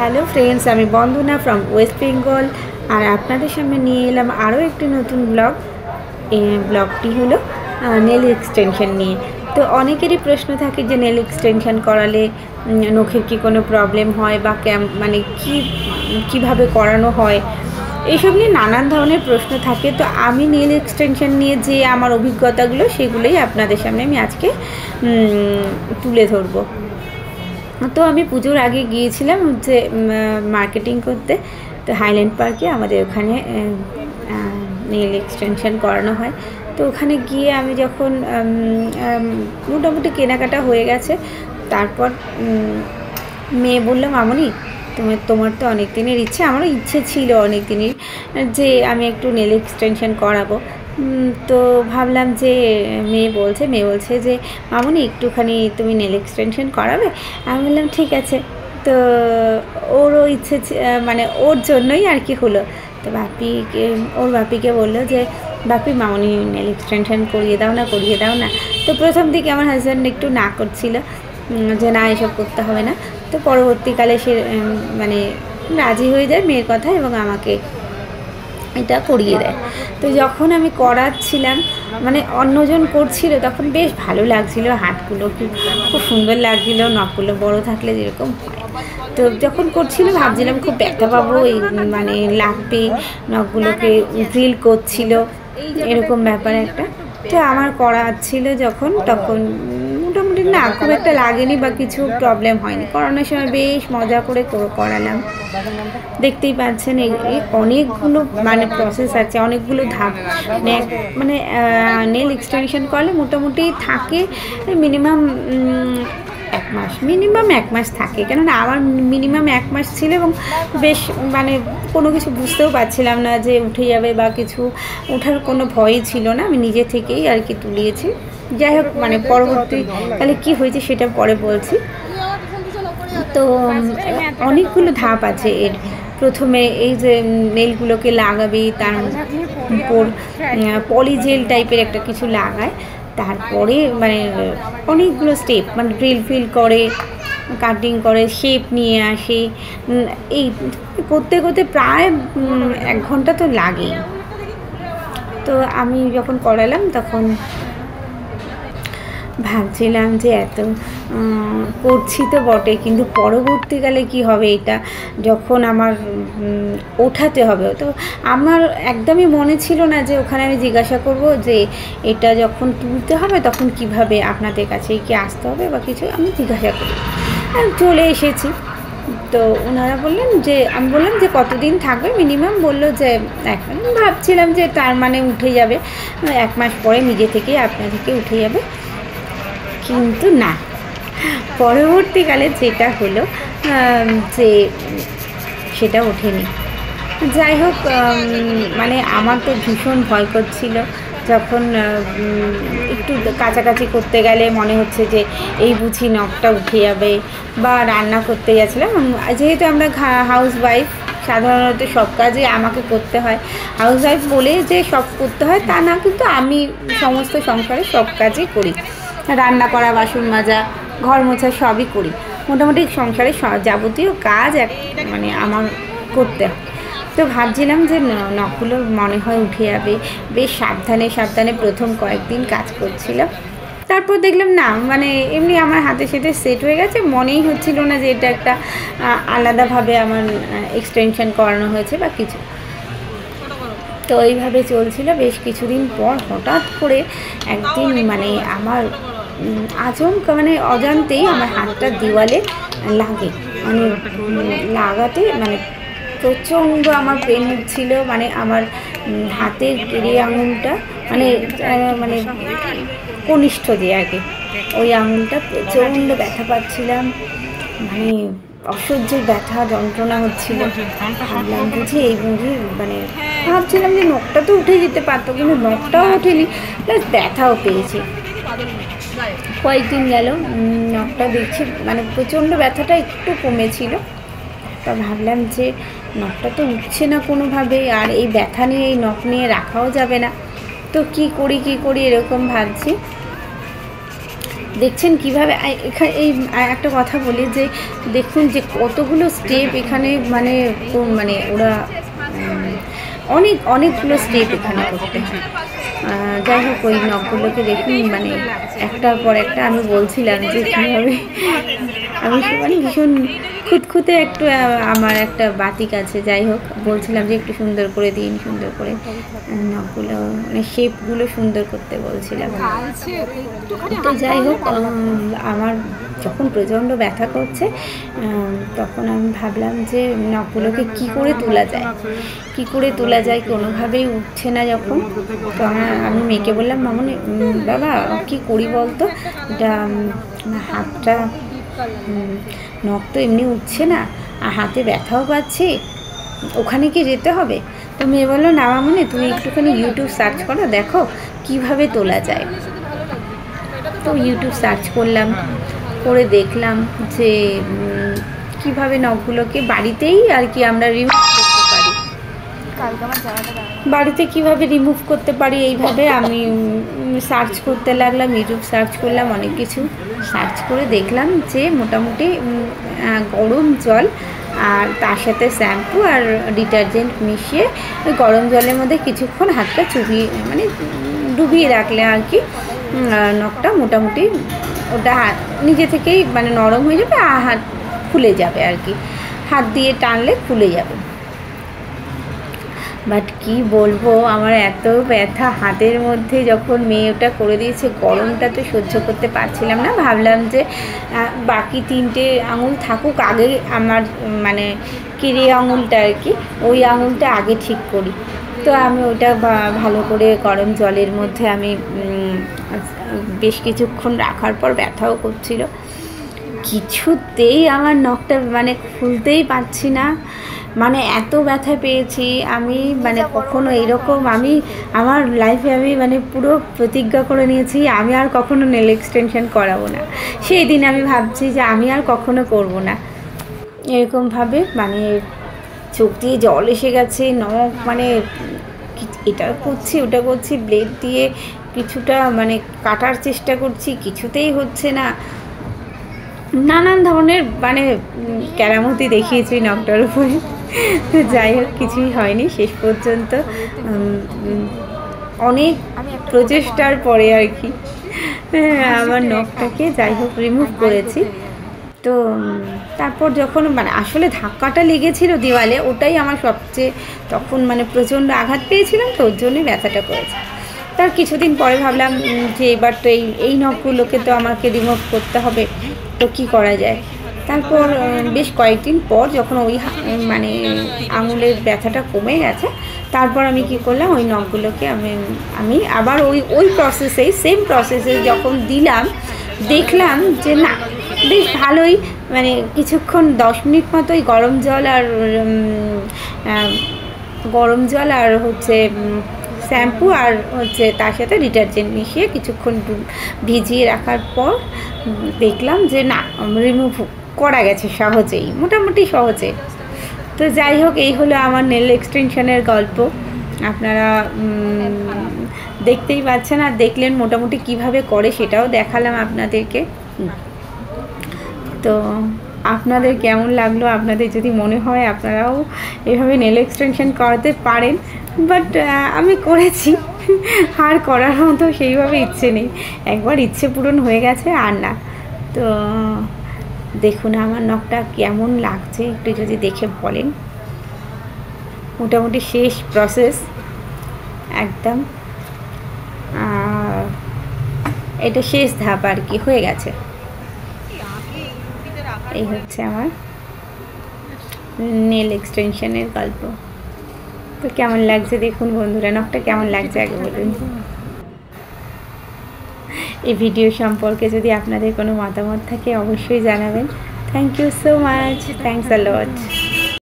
Hello friends, আমি বন্দনা from West Bengal. আর আপনাদের সামনে নিয়ে এলাম আরও একটি নতুন ব্লগ। এই ব্লগটি হলো নেল এক্সটেনশন নিয়ে। তো অনেকেরই প্রশ্ন থাকে যে নেল এক্সটেনশন করালে নখের কি কোনো প্রবলেম হয় বা মানে কীভাবে করানো হয়, এইসব নিয়ে নানান ধরনের প্রশ্ন থাকে। তো আমি নেল এক্সটেনশন নিয়ে যে আমার অভিজ্ঞতাগুলো সেগুলোই আপনাদের সামনে আমি আজকে তুলে ধরবো। তো আমি পুজোর আগে গিয়েছিলাম হচ্ছে মার্কেটিং করতে। তো হাইল্যান্ড পার্কে আমাদের ওখানে নেল এক্সটেনশন করানো হয়। তো ওখানে গিয়ে আমি যখন মোটামুটি কেনাকাটা হয়ে গেছে, তারপর মেয়ে বললো, মামনি তোমার তো অনেক দিনের ইচ্ছে, আমারও ইচ্ছে ছিল অনেক দিনের যে আমি একটু নেল এক্সটেনশন করাবো। তো ভাবলাম যে মেয়ে বলছে যে মামনি একটুখানি তুমি নেল এক্সটেনশন করাবে। আমি বললাম ঠিক আছে। তো ওরও ইচ্ছে মানে ওর জন্যই আর কি হলো। তো ওর বাপিকে বললো যে বাপি মামনি নেল এক্সটেনশন করিয়ে দাও না। তো প্রথম দিকে আমার হাজব্যান্ড একটু না করছিল যে না এসব করতে হবে না। তো পরবর্তীকালে সে মানে রাজি হয়ে যায় মেয়ের কথা এবং আমাকে এটা করিয়ে দেয়। তো যখন আমি করাচ্ছিলাম, মানে অন্যজন করছিল, তখন বেশ ভালো লাগছিল, হাতগুলো খুব সুন্দর লাগছিল, নখগুলো বড় থাকলে যেরকম হয়। তো যখন করছিল ভাবছিলাম খুব ব্যথা পাবো, এই মানে লাগবে, নখগুলোকে ড্রিল করছিল, এরকম ব্যাপার একটা। তো আমার করাচ্ছিল যখন, তখন মোটামুটি না খুব একটা লাগেনি বা কিছু প্রবলেম হয়নি। করানোর সময় বেশ মজা করে করালাম। দেখতেই পাচ্ছেন এই অনেকগুলো মানে প্রসেস আছে, অনেকগুলো ধাপ। মানে নেল এক্সটেনশন করলে মোটামুটি থাকে মিনিমাম এক মাস থাকে। কেননা আমার মিনিমাম 1 মাস ছিল এবং বেশ মানে কোনো কিছু বুঝতেও পারছিলাম না যে উঠে যাবে বা কিছু, ওঠার কোনো ভয়ই ছিল না। আমি নিজে থেকেই আর কি তুলিয়েছি। যাই হোক, মানে পরবর্তীকালে কী হয়েছে সেটা পরে বলছি। তো অনেকগুলো ধাপ আছে এর। প্রথমে এই যে নেলগুলোকে লাগাবে, তার উপর পলিজেল টাইপের একটা কিছু লাগায়, তারপরে মানে অনেকগুলো স্টেপ, মানে ড্রিল ফিল করে, কাটিং করে, শেপ নিয়ে আসে। এই করতে প্রায় 1 ঘন্টা তো লাগেই। তো আমি যখন করালাম তখন ভাবছিলাম যে এত করছি তো বটে, কিন্তু পরবর্তীকালে কি হবে, এটা যখন আমার ওঠাতে হবে। তো আমার একদমই মনে ছিল না যে ওখানে আমি জিজ্ঞাসা করব যে এটা যখন তুলতে হবে তখন কিভাবে আপনাদের কাছে কি আসতে হবে বা কিছু, আমি জিজ্ঞাসা করি। চলে এসেছি। তো ওনারা বললেন যে, আমি বললাম যে কতদিন থাকবে মিনিমাম, বললো যে 1 মাস। ভাবছিলাম যে তার মানে উঠে যাবে 1 মাস পরে নিজে থেকে আপনাদেরকে উঠে যাবে, কিন্তু না। পরবর্তীকালে যেটা হলো যে সেটা ওঠেনি। যাই হোক, মানে আমার তো ভীষণ ভয় করছিল যখন একটু কাছাকাছি করতে গেলে মনে হচ্ছে যে এই বুঝি নখটা উঠে যাবে। বা রান্না করতে যাচ্ছিলাম, যেহেতু আমরা হাউস ওয়াইফ, সাধারণত সব কাজই আমাকে করতে হয়। হাউস ওয়াইফ বলে যে সব করতে হয় তা না, কিন্তু আমি সমস্ত সংসারে সব কাজই করি। রান্না করা, বাসন মাজা, ঘর মোছা সবই করি। মোটামুটি সংসারে যাবতীয় কাজ মানে আমার করতে হয়। তো ভাবছিলাম যে নখগুলো মনে হয় উঠে যাবে। বেশ সাবধানে প্রথম কয়েকদিন কাজ করছিলাম। তারপর দেখলাম না, মানে এমনি আমার হাতে সাথে সেট হয়ে গেছে। মনেই হচ্ছিল না যে এটা একটা আলাদাভাবে আমার এক্সটেনশন করানো হয়েছে বা কিছু। তো এইভাবে চলছিল বেশ কিছুদিন পর হঠাৎ করে একদিন মানে আমার আচমকা, মানে অজান্তেই আমার হাতটা দেওয়ালে লাগে। মানে লাগাতে মানে প্রচণ্ড আমার পেন হচ্ছিল। মানে আমার হাতের কেড়ে আঙুলটা, মানে কনিষ্ঠ যে আগে, ওই আঙুলটা প্রচণ্ড ব্যথা পাচ্ছিলাম। মানে অসহ্যের ব্যথা, যন্ত্রণা হচ্ছিল। ভাবলাম বুঝি এই বুঝি, মানে ভাবছিলাম যে নখটা তো উঠে যেতে পারতো, কিন্তু নখটাও ওঠেনি, প্লাস ব্যথাও পেয়েছি। কয়েকদিন গেল, নখটা দেখছি মানে প্রচণ্ড ব্যথাটা একটু কমেছিল। তা ভাবলাম যে নখটা তো উঠছে না কোনোভাবে, আর এই ব্যথা নিয়ে এই নখ নিয়ে রাখাও যাবে না। তো কি করি এরকম ভাবছি। দেখছেন কীভাবে এখানে এই একটা কথা বলি যে দেখুন যে কতগুলো স্টেপ এখানে মানে মানে ওরা অনেকগুলো স্টেপ এখানে করতে হয়। যাই হোক ওই নখগুলোকে দেখুন মানে একটার পর একটা আমি বলছিলাম যে কীভাবে আমি মানে ভীষণ খুঁতখুঁতে একটু আমার একটা বাতিক আছে, যাই হোক বলছিলাম যে একটু সুন্দর করে দিন, সুন্দর করে নখগুলো মানে শেপগুলো সুন্দর করতে বলছিলাম। তো যাই হোক আমার যখন প্রচণ্ড ব্যথা করছে তখন আমি ভাবলাম যে নখগুলোকে কী করে তোলা যায় কোনোভাবেই উঠছে না যখন। তো আমি মেয়েকে বললাম, মামনি বাবা কী করি বলতো, এটা হাতটা নখ তো এমনি উঠছে না আর হাতে ব্যথাও পাচ্ছি, ওখানে কি যেতে হবে? তো মেয়ে বললো, না মামনি তুমি একটুখানি ইউটিউব সার্চ করো, দেখো কিভাবে তোলা যায়। তো ইউটিউব সার্চ করলাম, করে দেখলাম যে কিভাবে নখগুলোকে বাড়িতেই আর কি আমরা রিমুভ করতে পারি, বাড়িতে কিভাবে রিমুভ করতে পারি এইভাবে আমি সার্চ করতে লাগলাম। ইউটিউব সার্চ করলাম, অনেক কিছু সার্চ করে দেখলাম যে মোটামুটি গরম জল আর তার সাথে শ্যাম্পু আর ডিটারজেন্ট মিশিয়ে ওই গরম জলের মধ্যে কিছুক্ষণ হাতটা চুবিয়ে মানে ডুবিয়ে রাখলে আর কি নখটা মোটামুটি ওটা নিজে থেকেই মানে নরম হয়ে যাবে আর হাত খুলে যাবে আর কি, হাত দিয়ে টানলে খুলে যাবে। বাট কি বলবো, আমার এত ব্যথা হাতের মধ্যে যখন মেয়ে ওটা করে দিয়েছে, গরমটা তো সহ্য করতে পারছিলাম না। ভাবলাম যে বাকি 3টে আঙুল থাকুক, আগে আমার মানে কিরি আঙুলটা আর কি, ওই আঙুলটা আগে ঠিক করি। তো আমি ওটা ভালো করে গরম জলের মধ্যে আমি বেশ কিছুক্ষণ রাখার পর ব্যথাও করছিল, কিছুতেই আমার নখটা মানে খুলতেই পারছি না, মানে এত ব্যথা পেয়েছি আমি, মানে কখনো এইরকম আমি আমার লাইফে আমি মানে পুরো প্রতিজ্ঞা করে নিয়েছি আমি আর কখনো নেল এক্সটেনশন করাবো না। সেই দিন আমি ভাবছি যে আমি আর কখনো করব না। এরকমভাবে মানে চোখ দিয়ে জল এসে গেছে, নখ মানে এটা করছি ওটা করছি, ব্লেড দিয়ে কিছুটা মানে কাটার চেষ্টা করছি, কিছুতেই হচ্ছে না, নানান ধরনের মানে কেরামতি দেখিয়েছি নখটার উপরে। তো যাই হোক কিছুই হয়নি, শেষ পর্যন্ত অনেক প্রচেষ্টার পরে আর কি আমার নখটাকে যাই হোক রিমুভ করেছি। তো তারপর যখন মানে আসলে ধাক্কাটা লেগেছিল দেওয়ালে, ওটাই আমার সবচেয়ে তখন মানে প্রচণ্ড আঘাত পেয়েছিলাম, তো ওর জন্যই ব্যথাটা করেছে। তার কিছুদিন পরে ভাবলাম যে এবার তো এই নখগুলোকে তো আমাকে রিমুভ করতে হবে, তো কী করা যায়। তারপর বেশ কয়েকদিন পর যখন ওই মানে আঙুলের ব্যথাটা কমে গেছে, তারপর আমি কি করলাম, ওই নখগুলোকে আমি আবার ওই প্রসেসেই সেম প্রসেসে যখন দিলাম, দেখলাম যে না বেশ ভালোই মানে কিছুক্ষণ 10 মিনিট মতোই গরম জল আর হচ্ছে শ্যাম্পু আর হচ্ছে তার সাথে ডিটারজেন্ট মিশিয়ে কিছুক্ষণ ভিজিয়ে রাখার পর দেখলাম যে না রিমুভ করা গেছে সহজেই, মোটামুটি সহজে। তো যাই হোক এই হলো আমার নেল এক্সটেনশনের গল্প। আপনারা দেখতেই পাচ্ছেন, আর দেখলেন মোটামুটি কিভাবে করে সেটাও দেখালাম আপনাদেরকে। তো আপনাদের কেমন লাগলো, আপনাদের যদি মনে হয় আপনারাও এভাবে নেল এক্সটেনশন করাতে পারেন, বাট আমি করেছি, আর করার মতো সেইভাবে ইচ্ছে নেই, একবার ইচ্ছে পূরণ হয়ে গেছে আর না। তো দেখুন আমার নখটা কেমন লাগছে একটু যদি দেখে বলেন। মোটামুটি শেষ প্রসেস একদম, এটা শেষ ধাপ আর কি, হয়ে গেছে। এই হচ্ছে আমার নেল এক্সটেনশনের গল্প। তো কেমন লাগছে দেখুন বন্ধুরা, নখটা কেমন লাগছে আগে বলুন। এই ভিডিও সম্পর্কে যদি আপনাদের কোনো মতামত থাকে অবশ্যই জানাবেন। Thank you so much, thanks a lot.